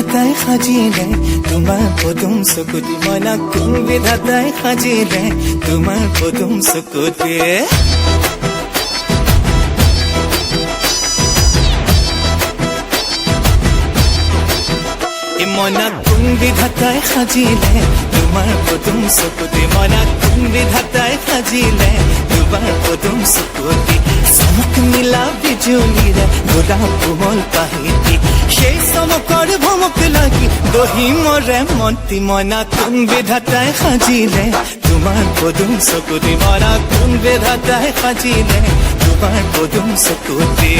বিধাতাই সাজিলে তোমাৰ পদুম চকুতি মইনা কোন বিধাতাই সাজিলে তোমাৰ পদুম চকুতি মইনা কোন বিধাতাই সাজিলে তোমাৰ পদুম চকুতি মইনা কোন বিধাতাই সাজিলে তোমাৰ পদুম চকুতি চমক নীলা বিজুলীৰে গোলাপ কোমল পাহিতি সেই চমকৰ ভমক লাগি দহি মৰে মন্তি মইনা কোন বিধাতাই সাজিলে তোমাৰ পদুম চকুতি মইনা কোন বিধাতাই সাজিলে তোমাৰ পদুম চকুতি